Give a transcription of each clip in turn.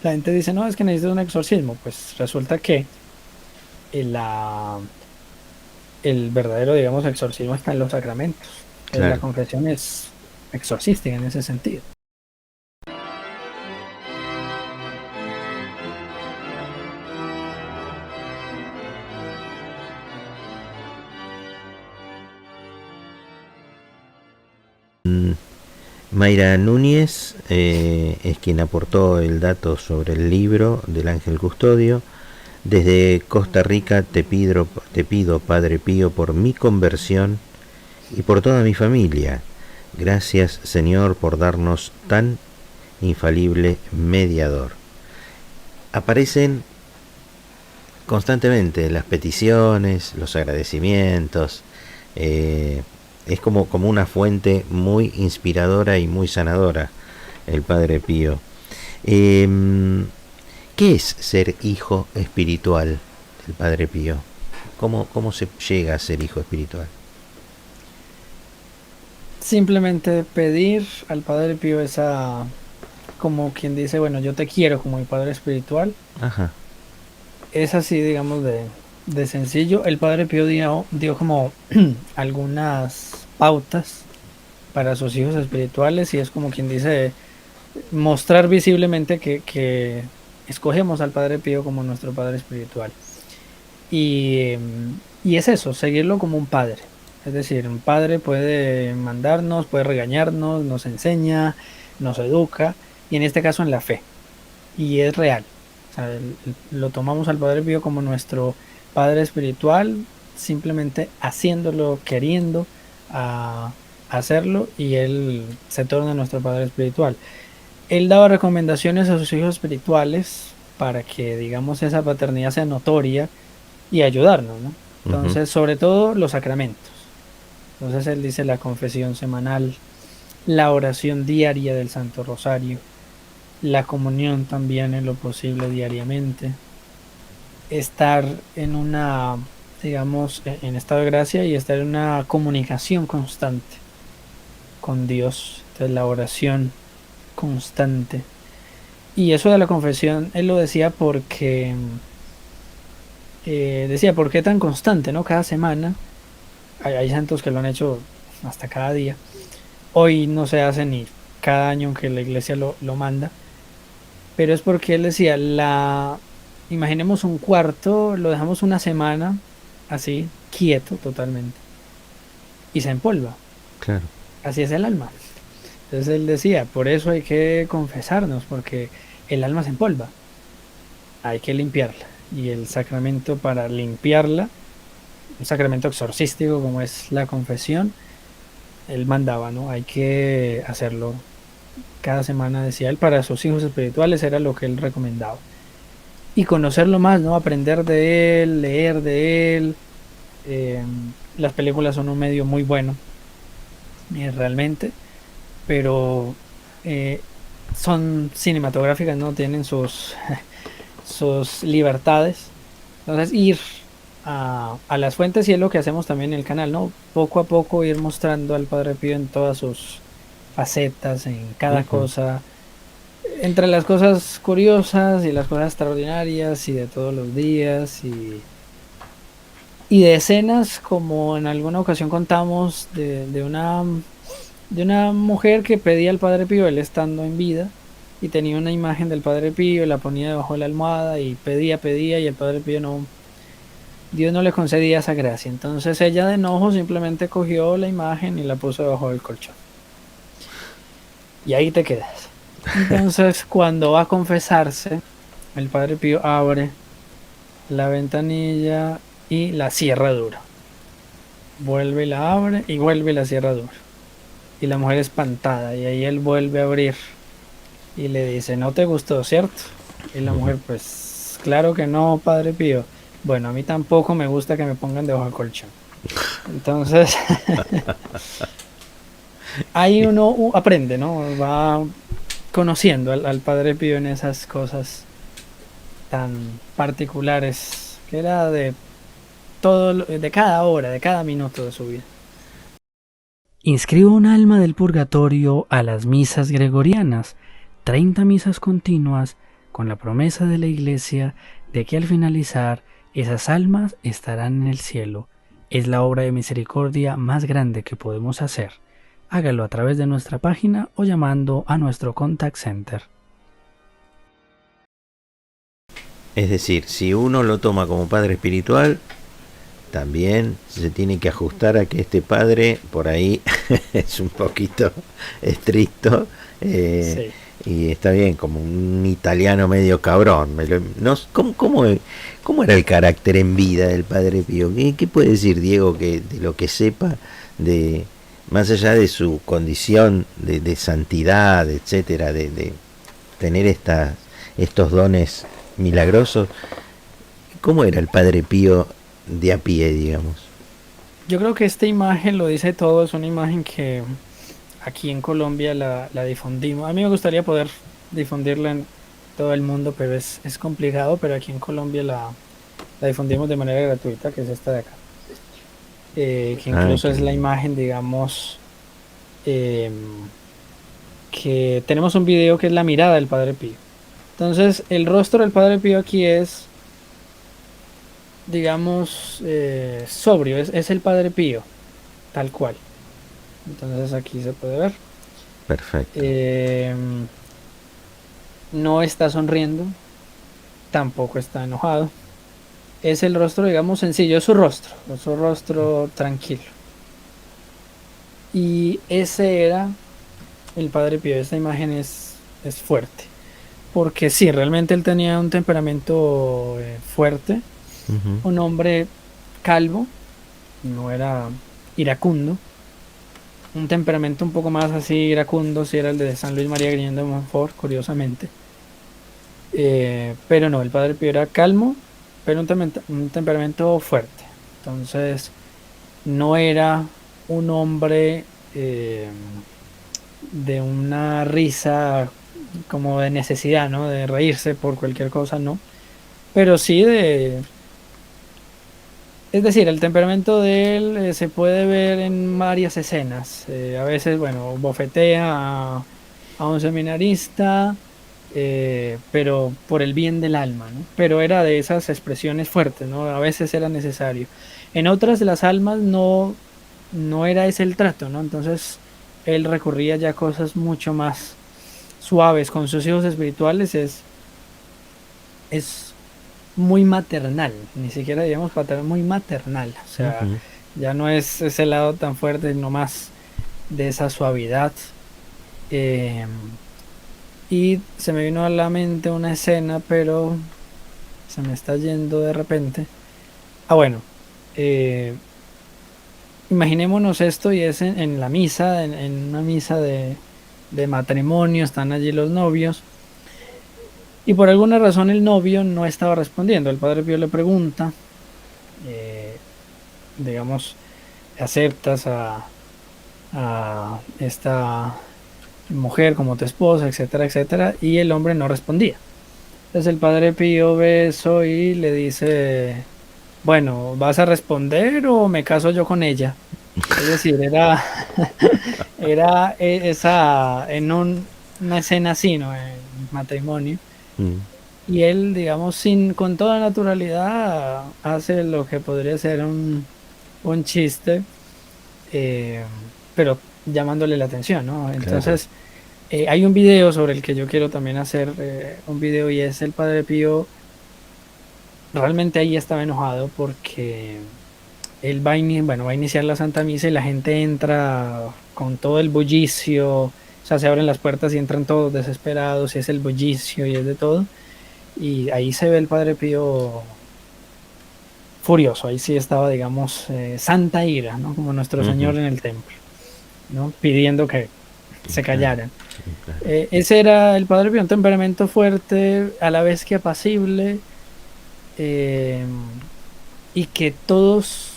La gente dice, no, es que necesitas un exorcismo. Pues resulta que el, la, el verdadero, digamos, exorcismo está en los sacramentos. La Claro. confesión es exorcística en ese sentido. Mayra Núñez es quien aportó el dato sobre el libro del Ángel Custodio. Desde Costa Rica te pido, Padre Pío, por mi conversión y por toda mi familia. Gracias, Señor, por darnos tan infalible mediador. Aparecen constantemente las peticiones, los agradecimientos. eh, es como una fuente muy inspiradora y muy sanadora el Padre Pío. Eh, ¿Qué es ser hijo espiritual del Padre Pío? ¿Cómo se llega a ser hijo espiritual? Simplemente pedir al Padre Pío esa, como quien dice, bueno, yo te quiero como mi Padre espiritual. Ajá. Es así, digamos, de sencillo. El Padre Pío dio como algunas pautas para sus hijos espirituales y es como quien dice, mostrar visiblemente que escogemos al Padre Pío como nuestro Padre espiritual. Y es eso, seguirlo como un padre. Es decir, un padre puede mandarnos, puede regañarnos, nos enseña, nos educa, y en este caso en la fe. Y es real. O sea, lo tomamos al Padre Pío como nuestro Padre espiritual, simplemente haciéndolo, queriendo hacerlo, y Él se torna nuestro Padre espiritual. Él daba recomendaciones a sus hijos espirituales para que, digamos, esa paternidad sea notoria y ayudarnos, ¿no? Ujú. Entonces, sobre todo los sacramentos. Entonces, él dice la confesión semanal, la oración diaria del Santo Rosario, la comunión también en lo posible diariamente, estar en una, digamos, en estado de gracia y estar en una comunicación constante con Dios. Entonces, la oración constante. Y eso de la confesión, él lo decía porque, decía, ¿por qué tan constante, no? Cada semana. Hay santos que lo han hecho hasta cada día. Hoy no se hace ni cada año que la iglesia lo manda, pero es porque él decía, imaginemos un cuarto, lo dejamos una semana así, quieto totalmente, y se empolva. Claro. Así es el alma. Entonces él decía, por eso hay que confesarnos, porque el alma se empolva, hay que limpiarla. Y el sacramento para limpiarla, un sacramento exorcístico como es la confesión, él mandaba, ¿no? Hay que hacerlo cada semana, decía él, para sus hijos espirituales era lo que él recomendaba. Y conocerlo más, ¿no? Aprender de él, leer de él. Eh, las películas son un medio muy bueno, realmente, pero eh, son cinematográficas, ¿no? Tienen sus libertades. Entonces, ir a las fuentes y es lo que hacemos también en el canal, ¿no? Poco a poco ir mostrando al Padre Pío en todas sus facetas, en cada Ujú. cosa, entre las cosas curiosas y las cosas extraordinarias y de todos los días y de escenas como en alguna ocasión contamos de una mujer que pedía al Padre Pío, él estando en vida, y tenía una imagen del Padre Pío, la ponía debajo de la almohada y pedía y el Padre Pío no, Dios no le concedía esa gracia. Entonces ella de enojo simplemente cogió la imagen y la puso debajo del colchón. Y ahí te quedas. Entonces cuando va a confesarse, el Padre Pío abre la ventanilla y la cierra duro. Vuelve y la abre y vuelve y la cierra duro. Y la mujer espantada y ahí él vuelve a abrir y le dice, ¿no te gustó, cierto? Y la Ujú. mujer, pues claro que no, Padre Pío. Bueno, a mí tampoco me gusta que me pongan debajo del colchón. Entonces, ahí uno aprende, ¿no? Va conociendo al Padre Pío en esas cosas tan particulares que era de todo, de cada hora, de cada minuto de su vida. Inscribo un alma del purgatorio a las misas gregorianas, 30 misas continuas con la promesa de la Iglesia de que al finalizar esas almas estarán en el cielo. Es la obra de misericordia más grande que podemos hacer. Hágalo a través de nuestra página o llamando a nuestro contact center. Es decir, si uno lo toma como padre espiritual, también se tiene que ajustar a que este padre por ahí es un poquito estricto, Sí. y está bien, como un italiano medio cabrón. No, ¿cómo era el carácter en vida del padre Pío? ¿Qué puede decir Diego que de lo que sepa, de más allá de su condición de santidad, etcétera, de tener estos dones milagrosos? ¿Cómo era el padre Pío de a pie, digamos? Yo creo que esta imagen lo dice todo, es una imagen que aquí en Colombia la difundimos. A mí me gustaría poder difundirla en todo el mundo, pero es complicado, pero aquí en Colombia la difundimos de manera gratuita, que es esta de acá. Que Ay, incluso qué es la lindo. imagen, digamos, eh, que tenemos un video que es la mirada del Padre Pío. Entonces, el rostro del Padre Pío aquí es, digamos, sobrio, es el Padre Pío, tal cual. Entonces aquí se puede ver. Perfecto. Eh, no está sonriendo, tampoco está enojado. Es el rostro, digamos, sencillo, es su rostro tranquilo. Y ese era el Padre Pío. Esta imagen es fuerte. Porque sí, realmente él tenía un temperamento fuerte. Ujú. Un hombre calvo, no era iracundo. Un temperamento un poco más así iracundo, si era el de San Luis María Griñón de Montfort, curiosamente. Pero no, el Padre Pío era calmo, pero un temperamento fuerte. Entonces, no era un hombre de una risa como de necesidad, ¿no? De reírse por cualquier cosa, no. Pero sí de... Es decir, el temperamento de él se puede ver en varias escenas. A veces, bueno, bofetea a un seminarista, pero por el bien del alma, ¿no? Pero era de esas expresiones fuertes, ¿no? A veces era necesario. En otras de las almas no era ese el trato, ¿no? Entonces él recurría ya a cosas mucho más suaves con sus hijos espirituales, es muy maternal, ni siquiera digamos paternal, muy maternal, o sea, Ujú. ya no es ese lado tan fuerte, no más de esa suavidad. Eh, y se me vino a la mente una escena, pero se me está yendo de repente. Ah, bueno, eh, imaginémonos esto y es en la misa, en una misa de matrimonio, están allí los novios. Y por alguna razón el novio no estaba respondiendo. El padre Pío le pregunta, eh, digamos, ¿aceptas a esta mujer como tu esposa, etcétera, etcétera? Y el hombre no respondía. Entonces el padre Pío ve eso y le dice, bueno, ¿vas a responder o me caso yo con ella? Es decir, era esa, una escena así, ¿no? En matrimonio. Mm. Y él, digamos, con toda naturalidad, hace lo que podría ser un chiste, eh, pero llamándole la atención, ¿no? Claro. Entonces, hay un video sobre el que yo quiero también hacer un video y es el Padre Pío. Realmente ahí estaba enojado porque él bueno, va a iniciar la Santa Misa y la gente entra con todo el bullicio, o sea, se abren las puertas y entran todos desesperados y es el bullicio y es de todo. Y ahí se ve el Padre Pío furioso, ahí sí estaba, digamos, santa ira, ¿no? Como nuestro Ujú. Señor en el templo, ¿no? Pidiendo que se Claro, callaran. claro. Ese era el Padre Pío, un temperamento fuerte, a la vez que apacible, eh, y que todos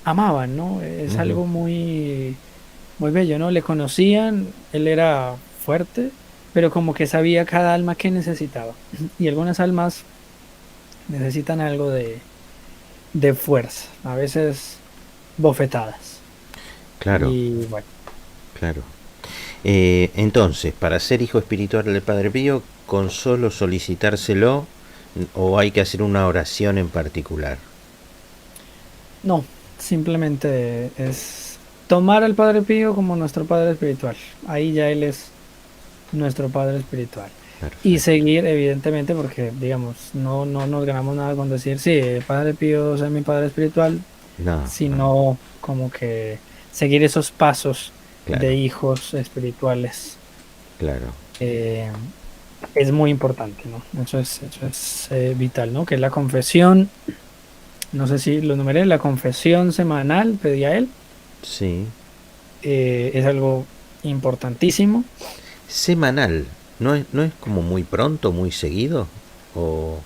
amaban, ¿no? Es Ujú. algo muy, muy bello, ¿no? Le conocían, él era fuerte, pero como que sabía cada alma que necesitaba. Y algunas almas necesitan algo de fuerza, a veces bofetadas. Claro, Y bueno, claro. Entonces, para ser hijo espiritual del Padre Pío, con solo solicitárselo o hay que hacer una oración en particular? No, simplemente es tomar al Padre Pío como nuestro Padre espiritual. Ahí ya Él es nuestro Padre espiritual. Y Perfecto. seguir, evidentemente, porque, digamos, no nos ganamos nada con decir, sí, Padre Pío es mi Padre espiritual, No, no, sino como que seguir esos pasos de claro, hijos espirituales. claro. eh, es muy importante, ¿no? Eso es vital, ¿no? Que es la confesión, no sé si lo numeré, la confesión semanal, pedía él, Sí. es algo importantísimo. Semanal, no es como muy pronto, muy seguido? ¿O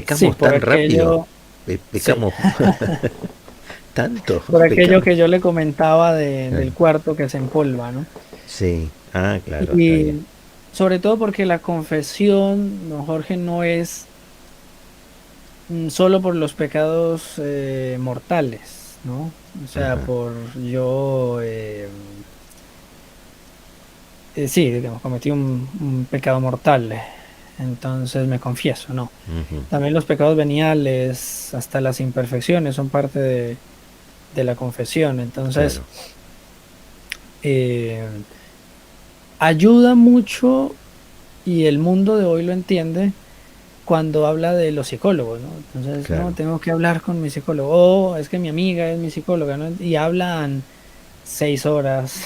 Sí, pecamos por tan rápido? aquello, sí, Pecamos tanto. por aquello Pecamos. que yo le comentaba Ah, del cuarto que se empolva, ¿no? sí, ah, claro, está bien. Y sobre todo porque la confesión, don Jorge, no es solo por los pecados mortales, ¿no? O sea, Ajá, por yo, sí, digamos, cometí un pecado mortal, entonces me confieso, ¿no? ujú, También los pecados veniales, hasta las imperfecciones, son parte de la confesión, entonces claro, eh, ayuda mucho y el mundo de hoy lo entiende cuando habla de los psicólogos, ¿no? Entonces, no, claro. tengo que hablar con mi psicólogo, o es que mi amiga es mi psicóloga, ¿no? Y hablan 6 horas,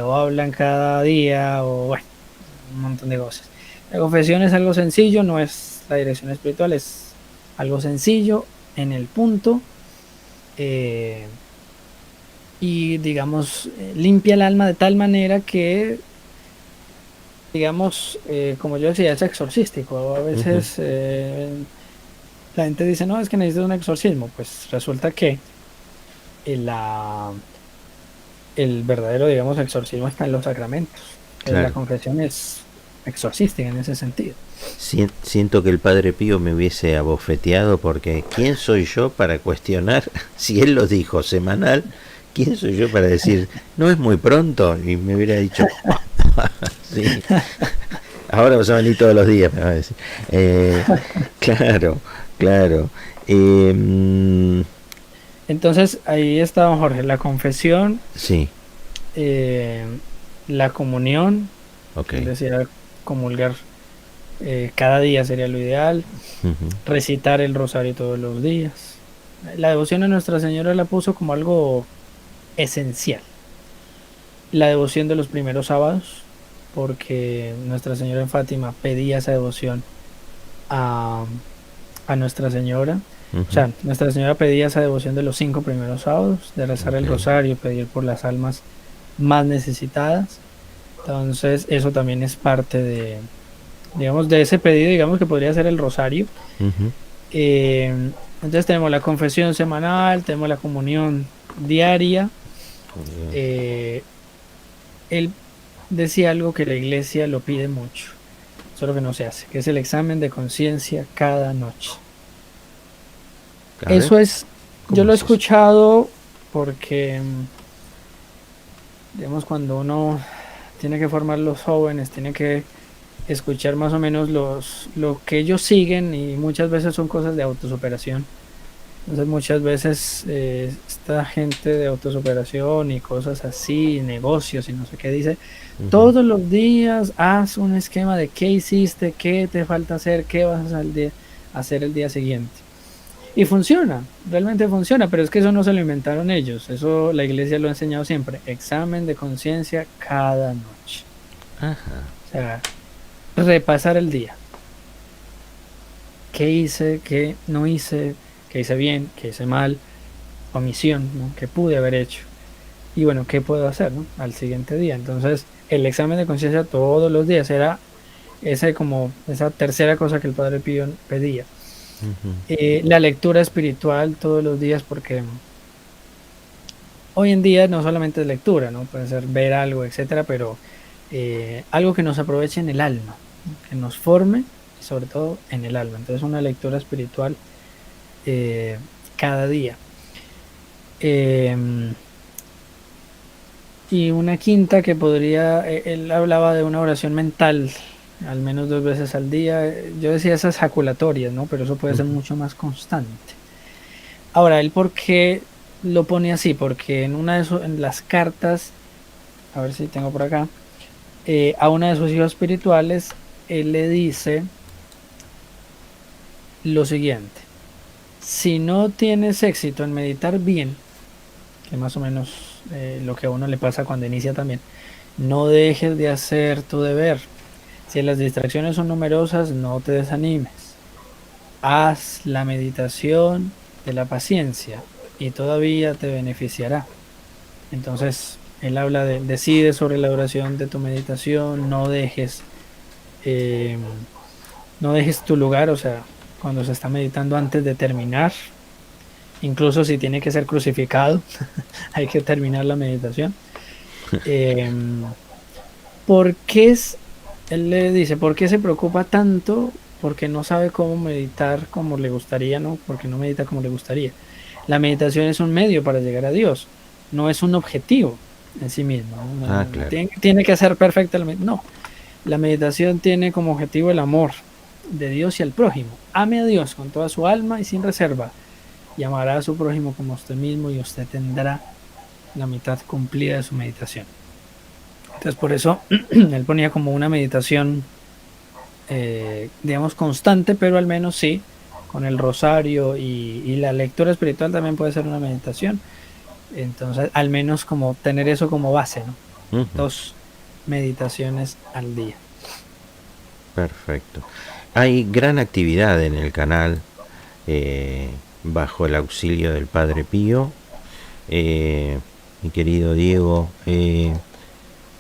o hablan cada día, o bueno, un montón de cosas. La confesión es algo sencillo, no es la dirección espiritual, es algo sencillo en el punto, eh, y digamos, limpia el alma de tal manera que digamos, como yo decía, es exorcístico. A Ujú, veces la gente dice, no, es que necesito un exorcismo. Pues resulta que la, el verdadero, digamos, exorcismo está en los sacramentos. La claro. confesión es exorcística en ese sentido. Siento que el Padre Pío me hubiese abofeteado porque ¿quién soy yo para cuestionar si él lo dijo semanal? ¿Quién soy yo para decir no es muy pronto? Y me hubiera dicho sí, ahora vas a venir todos los días, me va a decir. Eh, claro, claro. Mm, Entonces, ahí está, don Jorge, la confesión, sí, eh, la comunión, ok. que él decía comulgar cada día sería lo ideal, Ujú, recitar el rosario todos los días. La devoción a Nuestra Señora la puso como algo esencial. La devoción de los primeros sábados, porque Nuestra Señora en Fátima pedía esa devoción a, a Nuestra Señora. O ujú, sea, Nuestra Señora pedía esa devoción de los 5 primeros sábados, de rezar ok. el rosario, pedir por las almas más necesitadas. Entonces, eso también es parte de, digamos, de ese pedido, digamos que podría ser el rosario. Ujú, Entonces tenemos la confesión semanal, tenemos la comunión diaria. muy bien. eh, él decía algo que la iglesia lo pide mucho, solo que no se hace, que es el examen de conciencia cada noche. A ver, Eso es, yo ¿cómo lo he es eso? escuchado porque, digamos, cuando uno tiene que formar los jóvenes, tiene que escuchar más o menos lo que ellos siguen y muchas veces son cosas de autosuperación. Entonces muchas veces esta gente de autosuperación y cosas así, negocios y no sé qué dice, Ujú, todos los días haz un esquema de qué hiciste, qué te falta hacer, qué vas a hacer el día siguiente. Y funciona, realmente funciona, pero es que eso no se lo inventaron ellos, eso la iglesia lo ha enseñado siempre, examen de conciencia cada noche. ajá, O sea, repasar el día, qué hice, qué no hice, qué hice bien, qué hice mal, omisión, ¿no? ¿Qué pude haber hecho? Y bueno, ¿qué puedo hacer, ¿no? Al siguiente día. Entonces, el examen de conciencia todos los días era ese como esa tercera cosa que el Padre Pío pedía. ujú, La lectura espiritual todos los días, porque hoy en día no solamente es lectura, ¿no? Puede ser ver algo, etcétera, pero algo que nos aproveche en el alma, ¿no? Que nos forme, y sobre todo en el alma. Entonces, una lectura espiritual eh, cada día. Em, y una quinta que podría, él hablaba de una oración mental al menos 2 veces al día. Yo decía esas jaculatorias, ¿no? Pero eso puede ser Ujú. mucho más constante. Ahora, ¿él por qué lo pone así? Porque en las cartas, a ver si tengo por acá, a uno de sus hijos espirituales, él le dice lo siguiente: si no tienes éxito en meditar bien, que más o menos lo que a uno le pasa cuando inicia también, no dejes de hacer tu deber. Si las distracciones son numerosas, no te desanimes. Haz la meditación de la paciencia y todavía te beneficiará. Entonces, él habla de, decide sobre la duración de tu meditación, eh, no dejes tu lugar, o sea, cuando se está meditando antes de terminar, incluso si tiene que ser crucificado, hay que terminar la meditación. Eh, ¿Por qué él le dice, ¿por qué se preocupa tanto? Porque no sabe cómo meditar como le gustaría, ¿no? Porque no medita como le gustaría. La meditación es un medio para llegar a Dios, no es un objetivo en sí mismo, ¿no? Ah, claro. Tiene que ser perfecta no, la meditación tiene como objetivo el amor de Dios y al prójimo. Ame a Dios con toda su alma y sin reserva, y amará a su prójimo como a usted mismo, y usted tendrá la mitad cumplida de su meditación. Entonces, por eso él ponía como una meditación, digamos, constante, pero al menos sí, con el rosario y la lectura espiritual también puede ser una meditación. Entonces, al menos como tener eso como base, ¿no? Ujú. 2 meditaciones al día. Perfecto. Hay gran actividad en el canal eh, bajo el auxilio del Padre Pío. Mi querido Diego,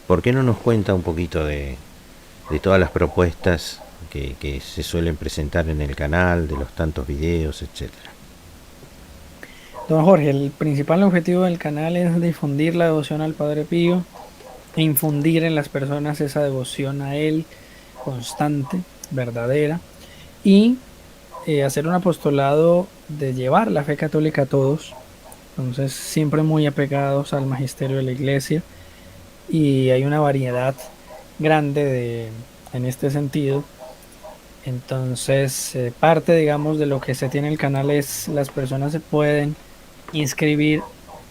¿por qué no nos cuenta un poquito de todas las propuestas que se suelen presentar en el canal, de los tantos videos, etcétera? Don Jorge, el principal objetivo del canal es difundir la devoción al Padre Pío e infundir en las personas esa devoción a él constante, verdadera, y hacer un apostolado de llevar la fe católica a todos. Entonces, siempre muy apegados al magisterio de la iglesia, y hay una variedad grande en este sentido. Entonces, parte, digamos, de lo que se tiene en el canal es las personas se pueden inscribir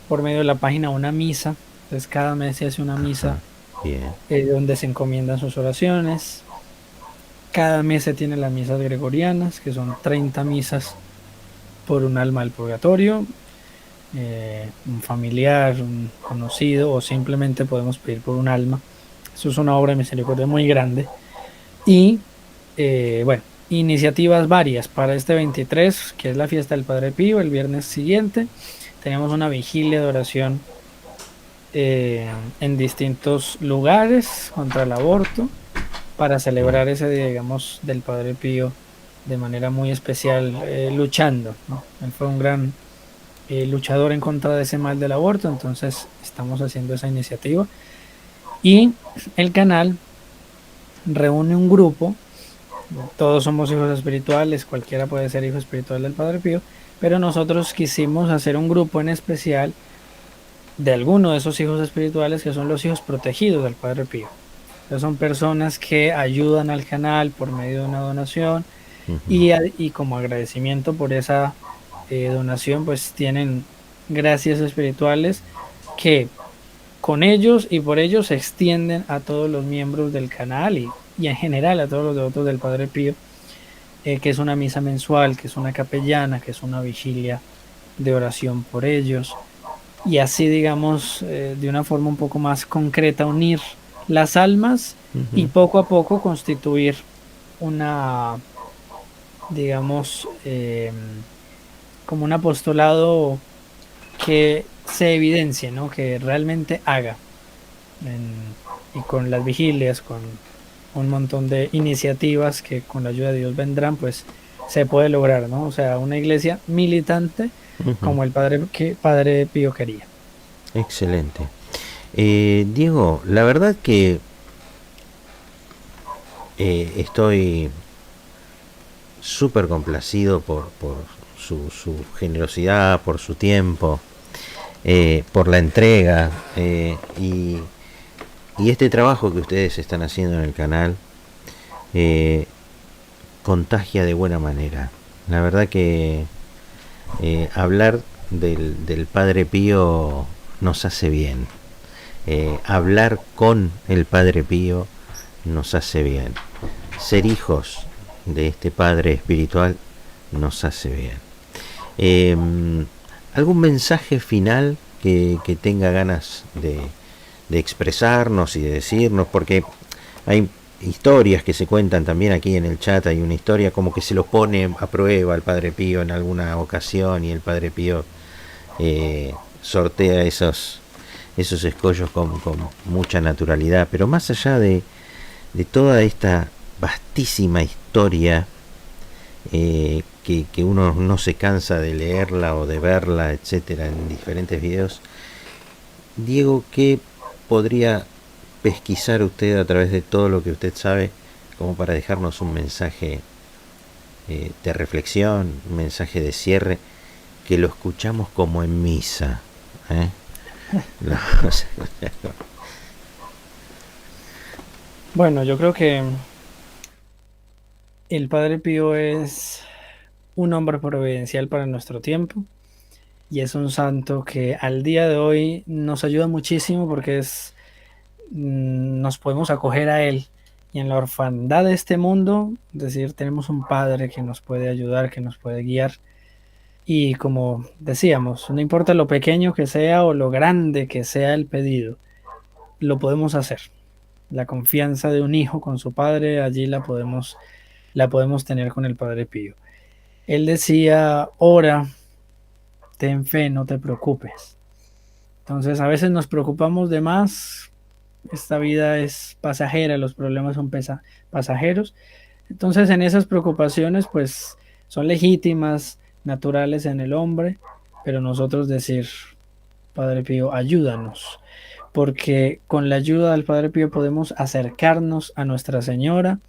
por medio de la página una misa. Entonces, cada mes se hace una misa Ajá, bien. donde se encomiendan sus oraciones. Cada mes se tiene las misas gregorianas, que son 30 misas por un alma del purgatorio, un familiar, un conocido, o simplemente podemos pedir por un alma. Eso es una obra de misericordia muy grande. Y bueno, iniciativas varias para este 23, que es la fiesta del Padre Pío. El viernes siguiente tenemos una vigilia de oración en distintos lugares contra el aborto, para Bien. celebrar ese día, digamos, del Padre Pío de manera muy especial, luchando, ¿no? Él fue un gran luchador en contra de ese mal del aborto, entonces estamos haciendo esa iniciativa. Y el canal reúne un grupo, todos somos hijos espirituales, cualquiera puede ser hijo espiritual del Padre Pío, pero nosotros quisimos hacer un grupo en especial de alguno de esos hijos espirituales, que son los hijos protegidos del Padre Pío. Entonces, son personas que ayudan al canal por medio de una donación, Ujú. y como agradecimiento por esa donación, pues tienen gracias espirituales que con ellos y por ellos se extienden a todos los miembros del canal, y en general a todos los devotos del Padre Pío, que es una misa mensual, que es una capellana, que es una vigilia de oración por ellos, y así, digamos, de una forma un poco más concreta, unir las almas y Ujú. poco a poco constituir una, digamos, como un apostolado que se evidencie, ¿no? Que realmente haga, y con las vigilias, con un montón de iniciativas que con la ayuda de Dios vendrán, pues se puede lograr, ¿no? O sea, una iglesia militante Ujú. como el Padre Pío quería. Excelente. Diego, la verdad que estoy súper complacido por su generosidad, por su tiempo, por la entrega y este trabajo que ustedes están haciendo en el canal eh, contagia de buena manera. La verdad que hablar del Padre Pío nos hace bien. Hablar con el Padre Pío nos hace bien. Ser hijos de este Padre espiritual nos hace bien. Eh, ¿Algún mensaje final que tenga ganas de expresarnos y de decirnos? Porque hay historias que se cuentan también aquí en el chat. Hay una historia como que se lo pone a prueba al Padre Pío en alguna ocasión y el Padre Pío sortea esos escollos con mucha naturalidad. Pero más allá de toda esta vastísima historia, que uno no se cansa de leerla o de verla, etcétera, en diferentes videos, Diego, ¿qué podría pesquisar usted a través de todo lo que usted sabe como para dejarnos un mensaje de reflexión, un mensaje de cierre, que lo escuchamos como en misa? ¿Eh? Bueno, yo creo que el Padre Pío es un hombre providencial para nuestro tiempo y es un santo que al día de hoy nos ayuda muchísimo porque nos podemos acoger a él y en la orfandad de este mundo, es decir, tenemos un Padre que nos puede ayudar, que nos puede guiar y como decíamos, no importa lo pequeño que sea o lo grande que sea el pedido, lo podemos hacer. La confianza de un hijo con su padre, allí la podemos tener con el Padre Pío. Él decía, ora, ten fe, no te preocupes. Entonces a veces nos preocupamos de más, esta vida es pasajera, los problemas son pasajeros. Entonces en esas preocupaciones pues son legítimas, naturales en el hombre, pero nosotros decir, Padre Pío, ayúdanos, porque con la ayuda del Padre Pío podemos acercarnos a Nuestra Señora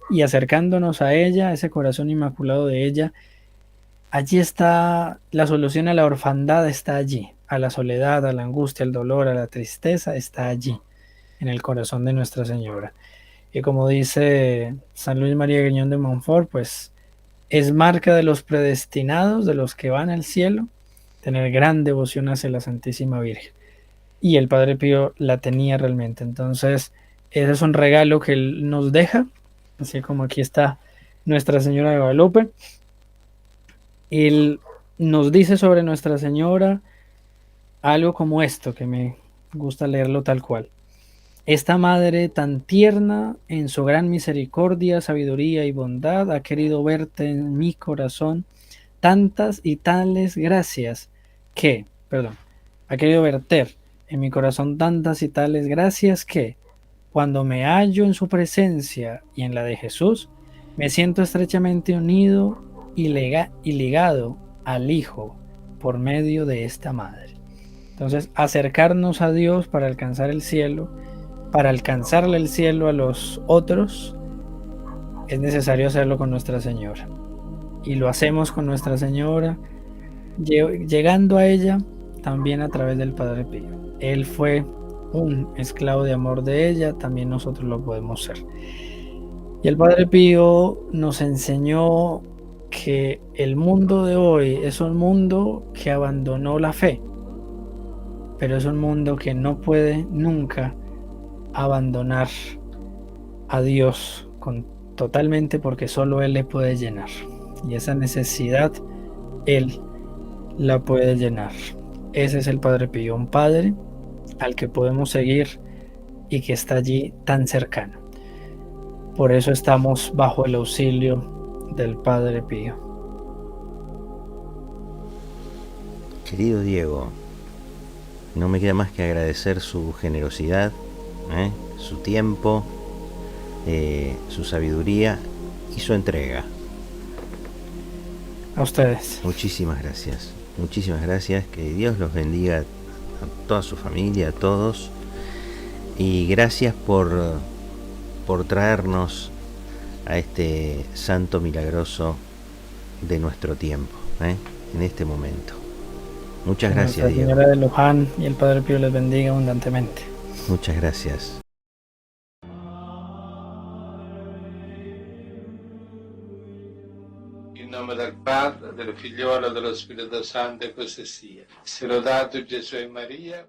y acercándonos a ella, a ese corazón inmaculado de ella, allí está la solución a la orfandad, está allí, a la soledad, a la angustia, al dolor, a la tristeza, está allí, en el corazón de Nuestra Señora. Y como dice San Luis María Griñón de Montfort, pues es marca de los predestinados, de los que van al cielo, tener gran devoción hacia la Santísima Virgen. Y el Padre Pío la tenía realmente. Entonces, ese es un regalo que él nos deja, así como aquí está Nuestra Señora de Guadalupe. Él nos dice sobre Nuestra Señora algo como esto, que me gusta leerlo tal cual. Esta madre tan tierna, en su gran misericordia, sabiduría y bondad, ha querido verte en mi corazón tantas y tales gracias ha querido verter en mi corazón tantas y tales gracias que, cuando me hallo en su presencia y en la de Jesús, me siento estrechamente unido y ligado al Hijo por medio de esta madre. Entonces, acercarnos a Dios para alcanzar el cielo, para alcanzarle el cielo a los otros, es necesario hacerlo con Nuestra Señora. Y lo hacemos con Nuestra Señora, llegando a ella también a través del Padre Pío. Él fue un esclavo de amor de ella, también nosotros lo podemos ser. Y el Padre Pío nos enseñó que el mundo de hoy es un mundo que abandonó la fe, pero es un mundo que no puede nunca abandonar a Dios totalmente, porque solo Él le puede llenar. Y esa necesidad Él la puede llenar. Ese es el Padre Pío, un padre al que podemos seguir y que está allí tan cercano. Por eso estamos bajo el auxilio del Padre Pío. Querido Diego, no me queda más que agradecer su generosidad, su tiempo, su sabiduría y su entrega. A ustedes. Muchísimas gracias. Muchísimas gracias. Que Dios los bendiga a toda su familia, a todos. Y gracias por traernos a este santo milagroso de nuestro tiempo, en este momento. Muchas gracias, Nuestra Señora de Luján y el Padre Pío les bendiga abundantemente. Muchas gracias. In nome del Padre, del Figliolo e dello Spirito Santo, e così sia. Sia lodato Gesù e Maria.